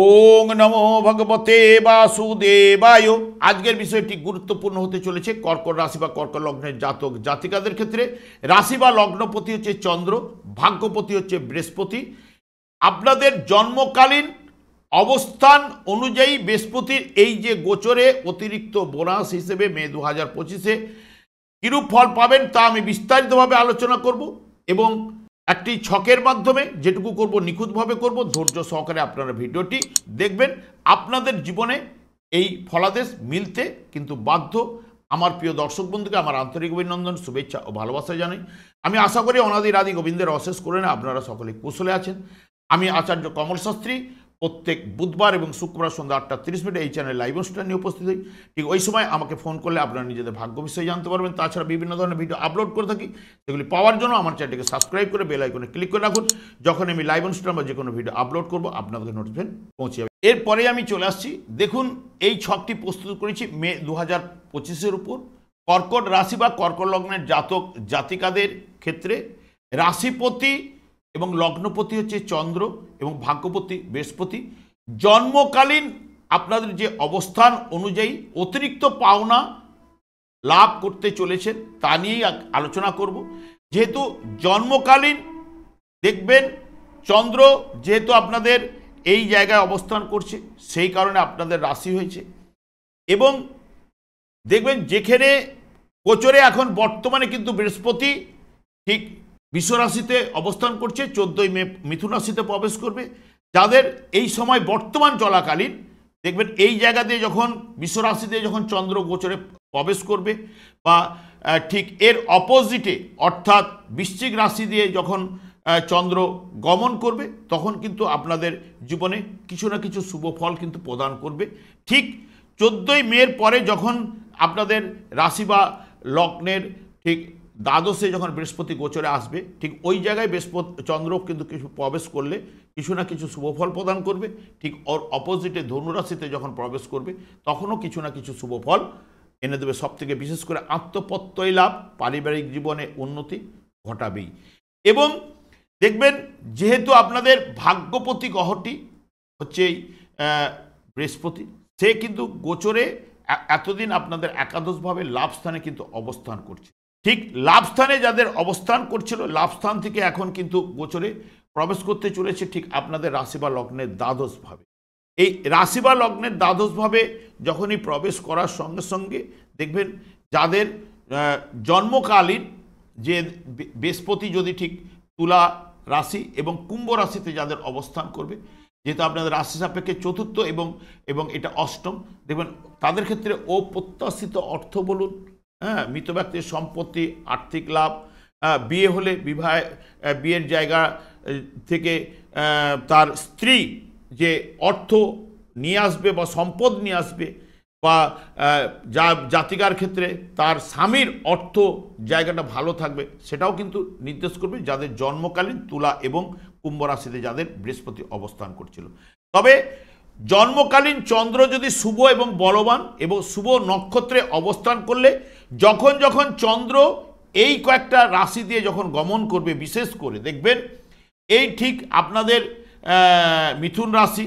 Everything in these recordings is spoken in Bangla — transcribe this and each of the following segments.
ওং নমো ভগবতে বাসুদেবায়। আজকের বিষয়টি গুরুত্বপূর্ণ হতে চলেছে কর্কট রাশি বা কর্কট লগ্নের জাতক জাতিকাদের ক্ষেত্রে। রাশি বা লগ্নপতি হচ্ছে চন্দ্র, ভাগ্যপতি হচ্ছে বৃহস্পতি। আপনাদের জন্মকালীন অবস্থান অনুযায়ী বৃহস্পতির এই যে গোচরে অতিরিক্ত বোনাস হিসেবে মে 2025-এ কিরূপ ফল পাবেন তা আমি বিস্তারিতভাবে আলোচনা করব এবং একটি ছকের মাধ্যমে যেটুকু করব নিখুঁতভাবে করব। ধৈর্য সহকারে আপনারা ভিডিওটি দেখবেন। আপনাদের জীবনে এই ফলাদেশ মিলতে কিন্তু বাধ্য। আমার প্রিয় দর্শক বন্ধুকে আমার আন্তরিক অভিনন্দন, শুভেচ্ছা ও ভালোবাসা জানাই। আমি আশা করি অনাদির আদি গোবিন্দের অশেষ করে না আপনারা সকলে কুশলে আছেন। আমি আচার্য কমল শাস্ত্রী প্রত্যেক বুধবার এবং শুক্রবার সন্ধ্যা 8:30 এই চ্যানেল লাইভ অনুষ্ঠান নিয়ে উপস্থিত হই। ঠিক ওই সময় আমাকে ফোন করলে আপনারা নিজেদের ভাগ্য বিষয়ে জানতে পারবেন। তাছাড়া বিভিন্ন ধরনের ভিডিও আপলোড করে থাকি, সেগুলি পাওয়ার জন্য আমার চ্যানেলটিকে সাবস্ক্রাইব করে বেল আইকনে ক্লিক করে রাখুন। যখন আমি লাইভ অনুষ্ঠান বা যে কোনো ভিডিও আপলোড করব আপনাদের নোটিফিকেশন পৌঁছে যাবে। এরপরে আমি চলে আসছি, দেখুন এই ছকটি প্রস্তুত করেছি মে 2025-এর উপর। কর্কট রাশি বা কর্কট লগ্নের জাতক জাতিকাদের ক্ষেত্রে রাশিপতি এবং লগ্নপতি হচ্ছে চন্দ্র এবং ভাগ্যপতি বৃহস্পতি। জন্মকালীন আপনাদের যে অবস্থান অনুযায়ী অতিরিক্ত পাওনা লাভ করতে চলেছেন তা নিয়েই আলোচনা করব। যেহেতু জন্মকালীন দেখবেন চন্দ্র যেহেতু আপনাদের এই জায়গায় অবস্থান করছে, সেই কারণে আপনাদের রাশি হয়েছে। এবং দেখবেন যেখানে গোচরে এখন বর্তমানে কিন্তু বৃহস্পতি ঠিক বৃষ রাশিতে অবস্থান করছে, 14ই মে মিথুন রাশিতে প্রবেশ করবে। যাদের এই সময় বর্তমান চলাকালীন দেখবেন এই জায়গা দিয়ে যখন বৃষ রাশিতে যখন চন্দ্র গোচরে প্রবেশ করবে বা ঠিক এর অপোজিটে অর্থাৎ বৃশ্চিক রাশি দিয়ে যখন চন্দ্র গমন করবে, তখন কিন্তু আপনাদের জীবনে কিছু না কিছু শুভ ফল কিন্তু প্রদান করবে। ঠিক 14ই মের পরে যখন আপনাদের রাশি বা লগ্নের ঠিক দ্বাদশে যখন বৃহস্পতি গোচরে আসবে, ঠিক ওই জায়গায় বৃহস্পতি চন্দ্র কিন্তু কিছু প্রবেশ করলে কিছু না কিছু শুভফল প্রদান করবে। ঠিক ওর অপোজিটে ধনুরাশিতে যখন প্রবেশ করবে তখনও কিছু না কিছু শুভফল এনে দেবে। সবথেকে বিশেষ করে আত্মপ্রত্যয় লাভ, পারিবারিক জীবনে উন্নতি ঘটাবেই। এবং দেখবেন যেহেতু আপনাদের ভাগ্যপতি গ্রহটি হচ্ছে বৃহস্পতি, সে কিন্তু গোচরে এতদিন আপনাদের একাদশভাবে লাভ স্থানে কিন্তু অবস্থান করছে। ঠিক লাভ স্থানে যাদের অবস্থান করছিল, লাভ স্থান থেকে এখন কিন্তু গোচরে প্রবেশ করতে চলেছে ঠিক আপনাদের রাশি বা লগ্নের দ্বাদশভাবে। এই রাশি বা লগ্নের দ্বাদশভাবে যখনই প্রবেশ করার সঙ্গে সঙ্গে দেখবেন যাদের জন্মকালীন যে বৃহস্পতি যদি ঠিক তুলা রাশি এবং কুম্ভ রাশিতে যাদের অবস্থান করবে, যেহেতু আপনাদের রাশি সাপেক্ষে চতুর্থ এবং এটা অষ্টম, দেখবেন তাদের ক্ষেত্রে অপ্রত্যাশিত অর্থ বলুন, মৃত ব্যক্তির সম্পত্তি, আর্থিক লাভ, বিয়ে হলে বিয়ের জায়গা থেকে তার স্ত্রী যে অর্থ নিয়ে আসবে বা সম্পদ নিয়ে আসবে, বা জাতিকার ক্ষেত্রে তার স্বামীর অর্থ জায়গাটা ভালো থাকবে, সেটাও কিন্তু নির্দেশ করবে যাদের জন্মকালীন তুলা এবং কুম্ভ রাশিতে যাদের বৃহস্পতি অবস্থান করছিল। তবে জন্মকালীন চন্দ্র যদি শুভ এবং বলবান এবং শুভ নক্ষত্রে অবস্থান করলে, যখন যখন চন্দ্র এই কয়েকটা রাশি দিয়ে যখন গমন করবে, বিশেষ করে দেখবেন এই ঠিক আপনাদের মিথুন রাশি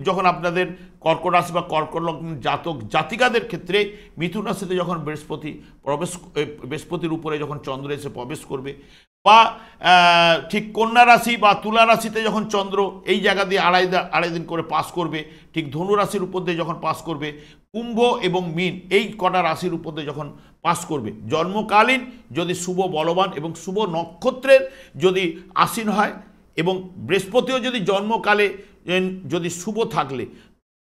যখন আপনাদের কর্কট রাশি বা কর্কট লগ্নের জাতক জাতিকাদের ক্ষেত্রে মিথুন রাশিতে যখন বৃহস্পতির উপরে যখন চন্দ্র এসে প্রবেশ করবে, বা ঠিক কন্যা রাশি বা তুলা রাশিতে যখন চন্দ্র এই জায়গা দিয়ে আড়াই দিন করে পাস করবে, ঠিক ধনু রাশির উপর দিয়ে যখন পাস করবে, কুম্ভ এবং মীন এই কটা রাশির উপর দিয়ে যখন পাস করবে, জন্মকালীন যদি শুভ বলবান এবং শুভ নক্ষত্রের যদি আসীন হয় এবং বৃহস্পতিও যদি জন্মকালে যদি শুভ থাকলে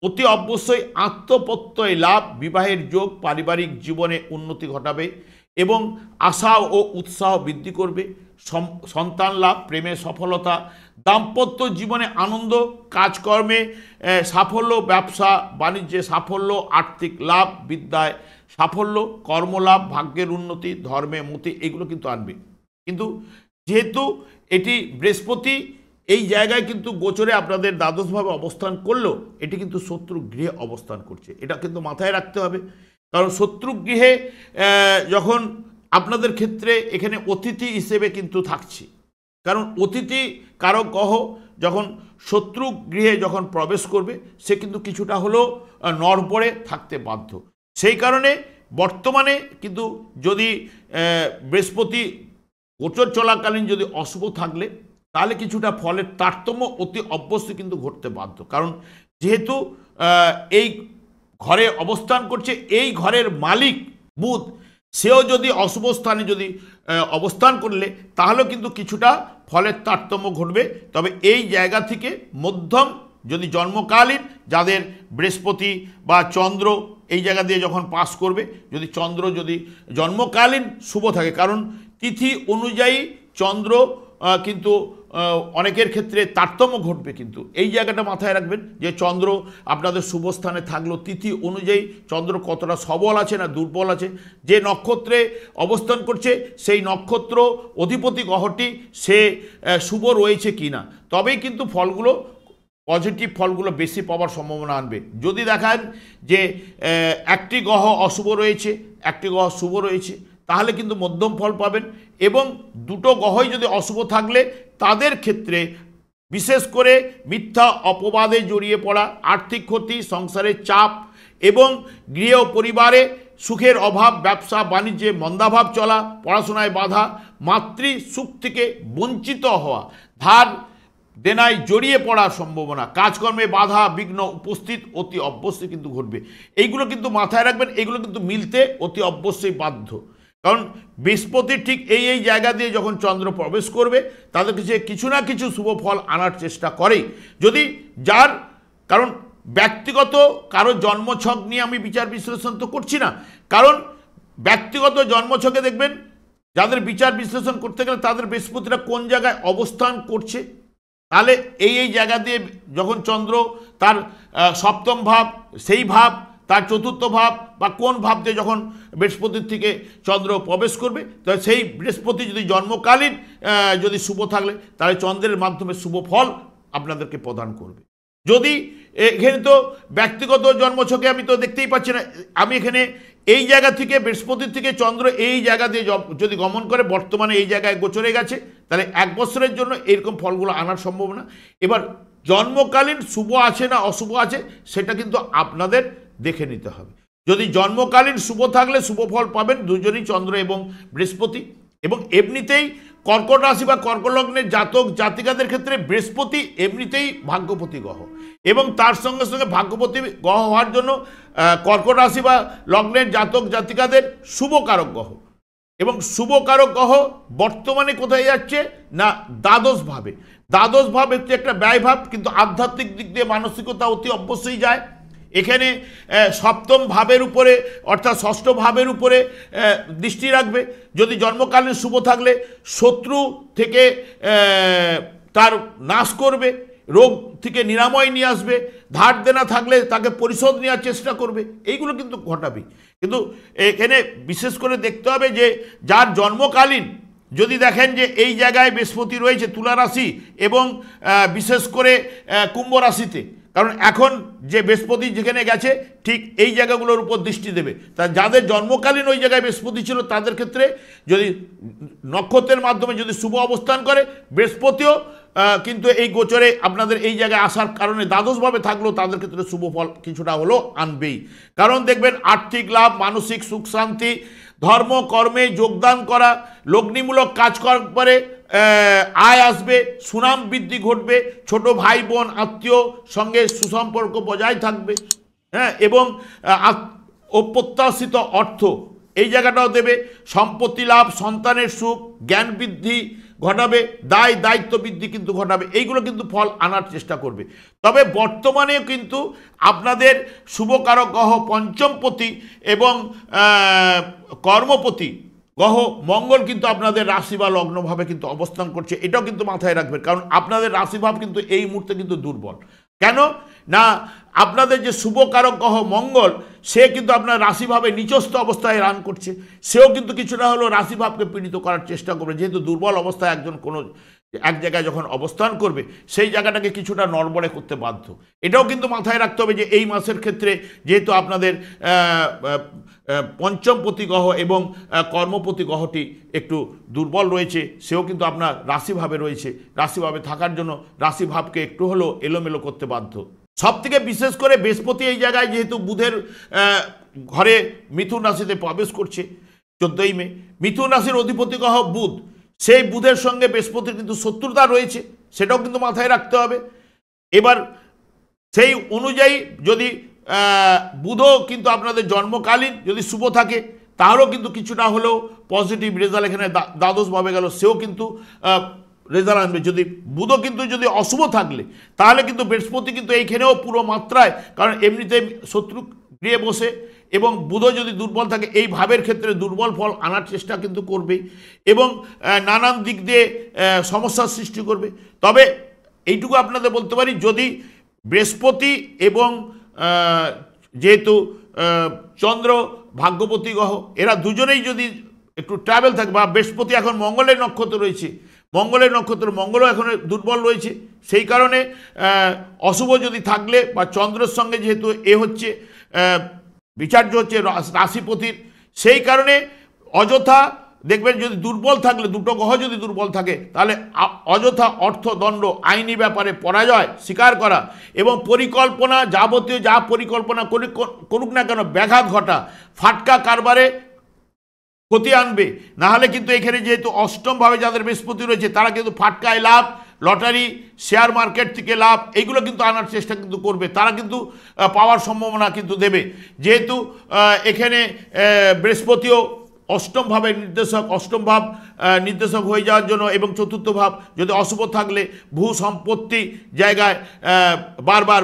অতি অবশ্যই আত্মপ্রত্যয় লাভ, বিবাহের যোগ, পারিবারিক জীবনে উন্নতি ঘটাবে এবং আশা ও উৎসাহ বৃদ্ধি করবে। সন্তান লাভ, প্রেমে সফলতা, দাম্পত্য জীবনে আনন্দ, কাজকর্মে সাফল্য, ব্যবসা বাণিজ্যে সাফল্য, আর্থিক লাভ, বিদ্যায় সাফল্য, কর্মলাভ, ভাগ্যের উন্নতি, ধর্মে মতি, এগুলো কিন্তু আনবে। কিন্তু যেহেতু এটি বৃহস্পতি এই জায়গায় কিন্তু গোচরে আপনাদের দ্বাদশভাবে অবস্থান করলেও এটি কিন্তু শত্রু গৃহে অবস্থান করছে, এটা কিন্তু মাথায় রাখতে হবে। কারণ শত্রু গৃহে যখন আপনাদের ক্ষেত্রে এখানে অতিথি হিসেবে কিন্তু থাকছে, কারণ অতিথি কারক গ্রহ যখন শত্রু গৃহে যখন প্রবেশ করবে সে কিন্তু কিছুটা হলেও নড়বড়ে থাকতে বাধ্য। সেই কারণে বর্তমানে কিন্তু যদি বৃহস্পতি গোচর চলাকালীন যদি অশুভ থাকলে তাহলে কিছুটা ফলের তারতম্য অতি অবশ্যই কিন্তু ঘটতে বাধ্য। কারণ যেহেতু এই ঘরে অবস্থান করছে, এই ঘরের মালিক বুধ, সেও যদি অশুভ স্থানে যদি অবস্থান করলে তাহলেও কিন্তু কিছুটা ফলের তারতম্য ঘটবে। তবে এই জায়গা থেকে মধ্যম যদি জন্মকালীন যাদের বৃহস্পতি বা চন্দ্র এই জায়গা দিয়ে যখন পাস করবে, যদি চন্দ্র যদি জন্মকালীন শুভ থাকে, কারণ তিথি অনুযায়ী চন্দ্র কিন্তু অনেকের ক্ষেত্রে তারতম্য ঘটবে, কিন্তু এই জায়গাটা মাথায় রাখবেন যে চন্দ্র আপনাদের শুভ স্থানে থাকলেও তিথি অনুযায়ী চন্দ্র কতটা সবল আছে না দুর্বল আছে, যে নক্ষত্রে অবস্থান করছে সেই নক্ষত্র অধিপতি গ্রহটি সে শুভ রয়েছে কি না, তবেই কিন্তু ফলগুলো পজিটিভ ফলগুলো বেশি পাওয়ার সম্ভাবনা আনবে। যদি দেখান যে একটি গ্রহ অশুভ রয়েছে, একটি গ্রহ শুভ রয়েছে, তাহলে কিন্তু মধ্যম ফল পাবেন। এবং দুটো গ্রহই যদি অশুভ থাকলে তাদের ক্ষেত্রে বিশেষ করে মিথ্যা অপবাদে জড়িয়ে পড়া, আর্থিক ক্ষতি, সংসারের চাপ এবং গৃহ পরিবারে সুখের অভাব, ব্যবসা বাণিজ্যে মন্দাভাব চলা, পড়াশোনায় বাধা, মাতৃ সুখ থেকে বঞ্চিত হওয়া, ধার দেনায় জড়িয়ে পড়ার সম্ভাবনা, কাজকর্মে বাধা বিঘ্ন উপস্থিত অতি অবশ্যই কিন্তু ঘটবে। এইগুলো কিন্তু মাথায় রাখবেন, এগুলো কিন্তু মিলতে অতি অবশ্যই বাধ্য। কারণ বৃহস্পতি ঠিক এই জায়গা দিয়ে যখন চন্দ্র প্রবেশ করবে তাদের কাছে কিছু না কিছু শুভ ফল আনার চেষ্টা করেই। যদি যার কারণ ব্যক্তিগত কারো জন্মছক নিয়ে আমি বিচার বিশ্লেষণ তো করছি না, কারণ ব্যক্তিগত জন্মছকে দেখবেন যাদের বিচার বিশ্লেষণ করতে গেলে তাদের বৃহস্পতিটা কোন জায়গায় অবস্থান করছে, তাহলে এই জায়গা দিয়ে যখন চন্দ্র তার সপ্তম ভাব, সেই ভাব তার চতুর্থ ভাব বা কোন ভাব দিয়ে যখন বৃহস্পতির থেকে চন্দ্র প্রবেশ করবে, তাহলে সেই বৃহস্পতি যদি জন্মকালীন যদি শুভ থাকলে তাহলে চন্দ্রের মাধ্যমে শুভ ফল আপনাদেরকে প্রদান করবে। যদি এখানে তো ব্যক্তিগত জন্মছকে আমি তো দেখতেই পাচ্ছি না, আমি এখানে এই জায়গা থেকে বৃহস্পতির থেকে চন্দ্র এই জায়গা দিয়ে যদি গমন করে বর্তমানে এই জায়গায় গোচরে গেছে, তাহলে 1 বছরের জন্য এরকম ফলগুলো আনার সম্ভাবনা। এবার জন্মকালীন শুভ আছে না অশুভ আছে সেটা কিন্তু আপনাদের দেখে নিতে হবে। যদি জন্মকালীন শুভ থাকলে শুভ ফল পাবেন দুজনই, চন্দ্র এবং বৃহস্পতি। এবং এমনিতেই কর্কট রাশি বা কর্কট লগ্নের জাতক জাতিকাদের ক্ষেত্রে বৃহস্পতি এমনিতেই ভাগ্যপতি গ্রহ, এবং তার সঙ্গে সঙ্গে ভাগ্যপতি গ্রহ হওয়ার জন্য কর্কট রাশি বা লগ্নের জাতক জাতিকাদের শুভকারক গ্রহ, এবং শুভকারক গ্রহ বর্তমানে কোথায় যাচ্ছে না দ্বাদশ ভাবে। দ্বাদশ ভাব হচ্ছে একটা ব্যয়ভাব, কিন্তু আধ্যাত্মিক দিক দিয়ে মানসিকতা অতি অবশ্যই যায়। এখানে সপ্তম ভাবের উপরে অর্থাৎ ষষ্ঠ ভাবের উপরে দৃষ্টি রাখবে। যদি জন্মকালীন শুভ থাকলে শত্রু থেকে তার নাশ করবে, রোগ থেকে নিরাময় নিয়ে আসবে, ধার দেনা থাকলে তাকে পরিশোধ নেওয়ার চেষ্টা করবে, এইগুলো কিন্তু ঘটাবে। কিন্তু এখানে বিশেষ করে দেখতে হবে যে যার জন্মকালীন যদি দেখেন যে এই জায়গায় বৃহস্পতি রয়েছে তুলা রাশি এবং বিশেষ করে কুম্ভ রাশিতে, কারণ এখন যে বৃহস্পতি যেখানে গেছে ঠিক এই জায়গাগুলোর উপর দৃষ্টি দেবে। তা যাদের জন্মকালীন ওই জায়গায় বৃহস্পতি ছিল তাদের ক্ষেত্রে যদি নক্ষত্রের মাধ্যমে যদি শুভ অবস্থান করে, বৃহস্পতিও কিন্তু এই গোচরে আপনাদের এই জায়গায় আসার কারণে দ্বাদশভাবে থাকলেও তাদের ক্ষেত্রে শুভ ফল কিছুটা হলেও আনবেই। কারণ দেখবেন আর্থিক লাভ, মানসিক সুখ শান্তি, ধর্ম কর্মে যোগদান করা, লগ্নিমূলক কাজ করে আয় আসবে, সুনাম বৃদ্ধি ঘটবে, ছোট ভাই বোন আত্মীয় সঙ্গে সুসম্পর্ক বজায় থাকবে, হ্যাঁ, এবং অপ্রত্যাশিত অর্থ এই জায়গাটাও দেবে, সম্পত্তি লাভ, সন্তানের সুখ, জ্ঞান বৃদ্ধি ঘটাবে, দায় দায়িত্ব বৃদ্ধি কিন্তু ঘটাবে। এইগুলো কিন্তু ফল আনার চেষ্টা করবে। তবে বর্তমানেও কিন্তু আপনাদের শুভকারক গ্রহ পঞ্চমপতি এবং কর্মপতি গ্রহ মঙ্গল কিন্তু আপনাদের রাশি বা লগ্নভাবে কিন্তু অবস্থান করছে, এটাও কিন্তু মাথায় রাখবেন। কারণ আপনাদের রাশিভাব কিন্তু এই মুহূর্তে কিন্তু দুর্বল। কেন না আপনাদের যে শুভকারক গ্রহ মঙ্গল সে কিন্তু আপনার রাশিভাবে নিচস্থ অবস্থায় রান করছে, সেও কিন্তু কিছুটা হলেও রাশিভাবকে পীড়িত করার চেষ্টা করবে, যেহেতু দুর্বল অবস্থায় একজন কোনো এক জায়গায় যখন অবস্থান করবে সেই জায়গাটাকে কিছুটা নড়বড়ে করতে বাধ্য। এটাও কিন্তু মাথায় রাখতে হবে যে এই মাসের ক্ষেত্রে যেহেতু আপনাদের পঞ্চমপতি গ্রহ এবং কর্মপতি গ্রহটি একটু দুর্বল রয়েছে, সেও কিন্তু আপনার রাশিভাবে রয়েছে। রাশিভাবে থাকার জন্য রাশিভাবকে একটু হলেও এলোমেলো করতে বাধ্য। সব থেকে বিশেষ করে বৃহস্পতি এই জায়গায় যেহেতু বুধের ঘরে মিথুন রাশিতে প্রবেশ করছে 14ই মে, মিথুন রাশির অধিপতি গ্রহ বুধ, সেই বুধের সঙ্গে বৃহস্পতির কিন্তু শত্রুতা রয়েছে, সেটাও কিন্তু মাথায় রাখতে হবে। এবার সেই অনুযায়ী যদি বুধও কিন্তু আপনাদের জন্মকালীন যদি শুভ থাকে তাহলেও কিন্তু কিছুটা হলেও পজিটিভ রেজাল্ট এখানে দ্বাদশভাবে গেল, সেও কিন্তু রেজাল্ট আনবে। যদি বুধও কিন্তু যদি অশুভ থাকলে তাহলে কিন্তু বৃহস্পতি কিন্তু এইখানেও পুরো মাত্রায়, কারণ এমনিতে শত্রু গৃহে বসে এবং বুধও যদি দুর্বল থাকে এই ভাবের ক্ষেত্রে দুর্বল ফল আনার চেষ্টা কিন্তু করবেই এবং নানান দিক দিয়ে সমস্যার সৃষ্টি করবে। তবে এইটুকু আপনাদের বলতে পারি, যদি বৃহস্পতি এবং যেহেতু চন্দ্র ভাগ্যপতি গ্রহ, এরা দুজনেই যদি একটু ট্রাভেল থাকে, বা বৃহস্পতি এখন মঙ্গলের নক্ষত্র রয়েছে, মঙ্গলের নক্ষত্র মঙ্গলও এখন দুর্বল রয়েছে, সেই কারণে অশুভ যদি থাকলে বা চন্দ্রের সঙ্গে যেহেতু হচ্ছে বিচার্য হচ্ছে রাশিপতির, সেই কারণে অযথা দেখবেন যদি দুর্বল থাকলে, দুটো গ্রহ যদি দুর্বল থাকে তাহলে অযথা অর্থদণ্ড, আইনি ব্যাপারে পরাজয় স্বীকার করা এবং পরিকল্পনা যাবতীয় যা পরিকল্পনা করুক না কেন ব্যাঘাত ঘটা, ফাটকা কারবারে ক্ষতি আনবে। নাহলে কিন্তু এখানে যেহেতু অষ্টমভাবে যাদের বৃহস্পতি রয়েছে তারা কিন্তু ফাটকায় লাভ, লটারি, শেয়ার মার্কেট থেকে লাভ, এইগুলো কিন্তু আনার চেষ্টা কিন্তু করবে, তারা কিন্তু পাওয়ার সম্ভাবনা কিন্তু দেবে। যেহেতু এখানে বৃহস্পতিও অষ্টম ভাবের নির্দেশক, অষ্টম ভাব নির্দেশক হয়ে যাওয়ার জন্য এবং চতুর্থ ভাব যদি অশুভ থাকলে ভূ সম্পত্তি জায়গায় বারবার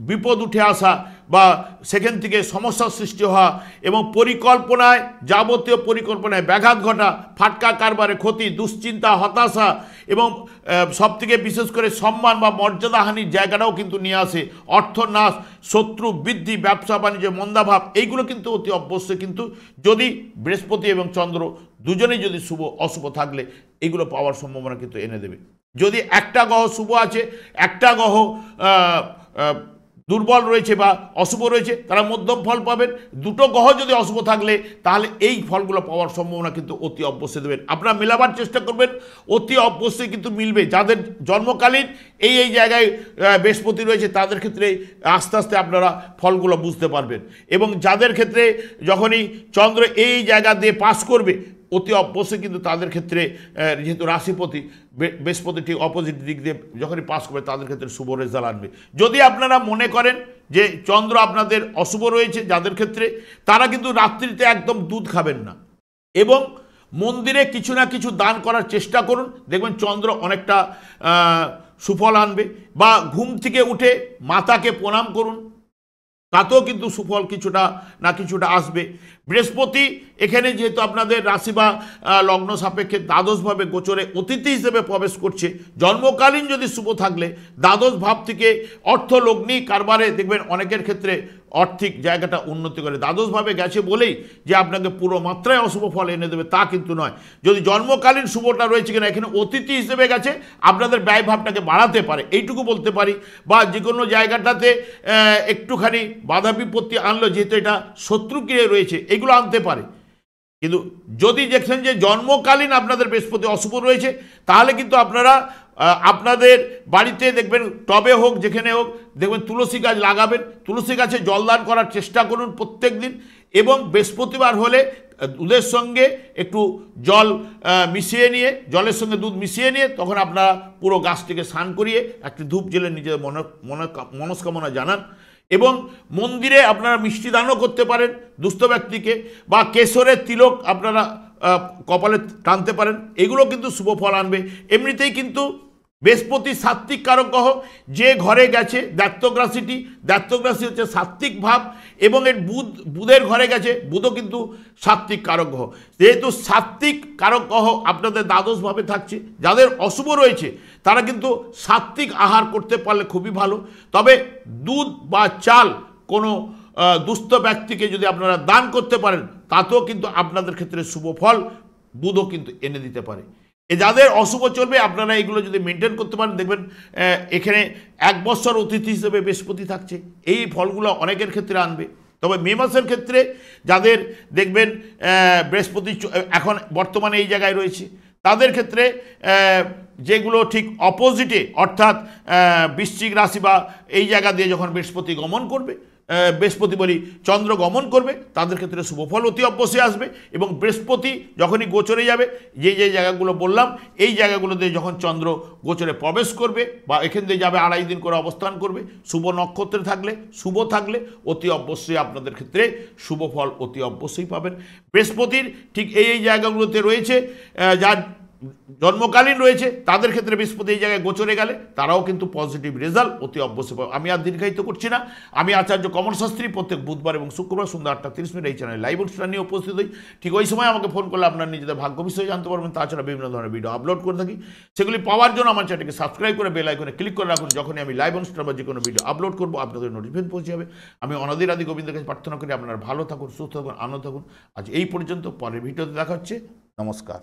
বিপদ উঠে আসা বা সেখান থেকে সমস্যার সৃষ্টি হওয়া এবং পরিকল্পনায় যাবতীয় পরিকল্পনায় ব্যাঘাত ঘটা, ফাটকা কারবারে ক্ষতি, দুশ্চিন্তা, হতাশা এবং সবথেকে বিশেষ করে সম্মান বা মর্যাদাহানির জায়গাটাও কিন্তু নিয়ে আসে, অর্থনাশ, শত্রু বৃদ্ধি, ব্যবসা বাণিজ্য মন্দাভাব, এইগুলো কিন্তু অতি অবশ্যই কিন্তু যদি বৃহস্পতি এবং চন্দ্র দুজনেই যদি শুভ অশুভ থাকলে এইগুলো পাওয়ার সম্ভাবনা কিন্তু এনে দেবে। যদি একটা গ্রহ শুভ আছে, একটা গ্রহ দুর্বল রয়েছে বা অশুভ রয়েছে, তারা মধ্যম ফল পাবেন। দুটো গ্রহ যদি অশুভ থাকলে তাহলে এই ফলগুলো পাওয়ার সম্ভাবনা কিন্তু অতি অবশ্যই দেবেন। আপনারা মেলাবার চেষ্টা করবেন, অতি অবশ্যই কিন্তু মিলবে। যাদের জন্মকালীন এই জায়গায় বৃহস্পতি রয়েছে তাদের ক্ষেত্রে আস্তে আস্তে আপনারা ফলগুলো বুঝতে পারবেন এবং যাদের ক্ষেত্রে যখনই চন্দ্র এই জায়গা দিয়ে পাস করবে অতি অবশ্যই কিন্তু তাদের ক্ষেত্রে যেহেতু রাশিপতি বৃহস্পতি ঠিক অপোজিট দিক দিয়ে যখনই পাস করবে তাদের ক্ষেত্রে শুভ রেজাল্ট আনবে। যদি আপনারা মনে করেন যে চন্দ্র আপনাদের অশুভ রয়েছে যাদের ক্ষেত্রে, তারা কিন্তু রাত্রিতে একদম দুধ খাবেন না এবং মন্দিরে কিছু না কিছু দান করার চেষ্টা করুন, দেখবেন চন্দ্র অনেকটা সুফল আনবে। বা ঘুম থেকে উঠে মাতাকে প্রণাম করুন, তাতেও কিন্তু সুফল কিছুটা না কিছুটা আসবে। বৃহস্পতি এখানে যেহেতু আপনাদের রাশি বা লগ্ন সাপেক্ষে দ্বাদশভাবে গোচরে অতিথি হিসেবে প্রবেশ করছে, জন্মকালীন যদি শুভ থাকলে দ্বাদশ ভাব থেকে অর্থ লগ্নি কারবারে দেখবেন অনেকের ক্ষেত্রে আর্থিক জায়গাটা উন্নতি করে। দ্বাদশভাবে গেছে বলেই যে আপনাকে পুরো মাত্রায় অশুভ ফল এনে দেবে তা কিন্তু নয়। যদি জন্মকালীন শুভটা রয়েছে কিনা, এখানে অতিথি হিসেবে গেছে আপনাদের ব্যয় ভাবটাকে বাড়াতে পারে, এইটুকু বলতে পারি। বা যে কোনো জায়গাটাতে একটুখানি বাধা বিপত্তি আনলো, যেহেতু এটা শত্রুক্রিয়া রয়েছে, এগুলো আনতে পারে। কিন্তু যদি দেখছেন যে জন্মকালীন আপনাদের বৃহস্পতি অশুভ রয়েছে তাহলে কিন্তু আপনারা আপনাদের বাড়িতে দেখবেন টবে হোক যেখানে হোক দেখবেন তুলসী গাছ লাগাবেন, তুলসী গাছে জলদান করার চেষ্টা করুন প্রত্যেক দিন এবং বৃহস্পতিবার হলে দুধের সঙ্গে একটু জল মিশিয়ে নিয়ে, জলের সঙ্গে দুধ মিশিয়ে নিয়ে তখন আপনারা পুরো গাছটিকে স্নান করিয়ে একটি ধূপ জ্বেলে নিজের মনস্কামনা জানান। এবং মন্দিরে আপনারা মিষ্টি দানও করতে পারেন দুস্থ ব্যক্তিকে, বা কেশরের তিলক আপনারা কপালে টানতে পারেন, এগুলো কিন্তু শুভ ফল আনবে। এমনিতেই কিন্তু বৃহস্পতি সাত্ত্বিক কারক গ্রহ, যে ঘরে গেছে দ্বাত্তক রাশিটি, দ্বাত্তক রাশি হচ্ছে সাত্ত্বিক ভাব এবং এর বুধের ঘরে গেছে, বুধও কিন্তু সাত্ত্বিক কারক গ্রহ। যেহেতু সাত্ত্বিক কারক গ্রহ আপনাদের দ্বাদশভাবে থাকছে, যাদের অশুভ রয়েছে তারা কিন্তু সাত্ত্বিক আহার করতে পারলে খুবই ভালো। তবে দুধ বা চাল কোনো দুস্থ ব্যক্তিকে যদি আপনারা দান করতে পারেন তাতেও কিন্তু আপনাদের ক্ষেত্রে শুভ ফল বুধও কিন্তু এনে দিতে পারে। যাদের অশুভ চলবে আপনারা এগুলো যদি মেনটেন করতে পারেন দেখবেন এখানে 1 বছর অতিথি হিসেবে বৃহস্পতি থাকছে, এই ফলগুলো অনেকের ক্ষেত্রে আনবে। তবে মে মাসের ক্ষেত্রে যাদের দেখবেন বৃহস্পতি এখন বর্তমানে এই জায়গায় রয়েছে, তাদের ক্ষেত্রে যেগুলো ঠিক অপোজিটে অর্থাৎ বৃশ্চিক রাশি বা এই জায়গা দিয়ে যখন বৃহস্পতি গমন করবে, বৃহস্পতি বলি চন্দ্র গমন করবে, তাদের ক্ষেত্রে শুভফল অতি অবশ্যই আসবে। এবং বৃহস্পতি যখনই গোচরে যাবে, যে যে জায়গাগুলো বললাম এই জায়গাগুলোতে যখন চন্দ্র গোচরে প্রবেশ করবে বা এখান দিয়ে যাবে 2.5 দিন করে অবস্থান করবে, শুভ নক্ষত্রে থাকলে শুভ থাকলে অতি অবশ্যই আপনাদের ক্ষেত্রে শুভফল অতি অবশ্যই পাবেন। বৃহস্পতির ঠিক এই জায়গাগুলোতে রয়েছে, যার জন্মকালীন রয়েছে তাদের ক্ষেত্রে বৃহস্পতি এই জায়গায় গোচরে গেলে তারাও কিন্তু পজিটিভ রেজাল্ট অতি অবশ্যই পাবে। আমি আর দীর্ঘায়িত করছি না, আমি আচার্য কমল শাস্ত্রী প্রত্যেক বুধবার এবং শুক্রবার সন্ধ্যা 8:30 এই চ্যানেলে লাইভ অনুষ্ঠান নিয়ে উপস্থিত হই। ঠিক ওই সময় আমাকে ফোন করলে আপনার নিজেদের ভাগ্য বিষয়ে জানতে পারবেন। তাছাড়া বিভিন্ন ধরনের ভিডিও আপলোড করে থাকি, সেগুলি পাওয়ার জন্য আমার চ্যানেলকে সাবস্ক্রাইব করে বেল আইকনে ক্লিক করে রাখুন। যখনই আমি লাইভ অনুষ্ঠান বা যে কোনো ভিডিও আপলোড করবো আপনাদের নোটিফিকেশন পৌঁছে যাবে। আমি অনাদির আদি গোবিন্দের কাছে প্রার্থনা করি আপনারা ভালো থাকুন, সুস্থ থাকুন, আনন্দ থাকুন। আজ এই পর্যন্ত, পরের ভিডিওতে দেখা হচ্ছে। নমস্কার।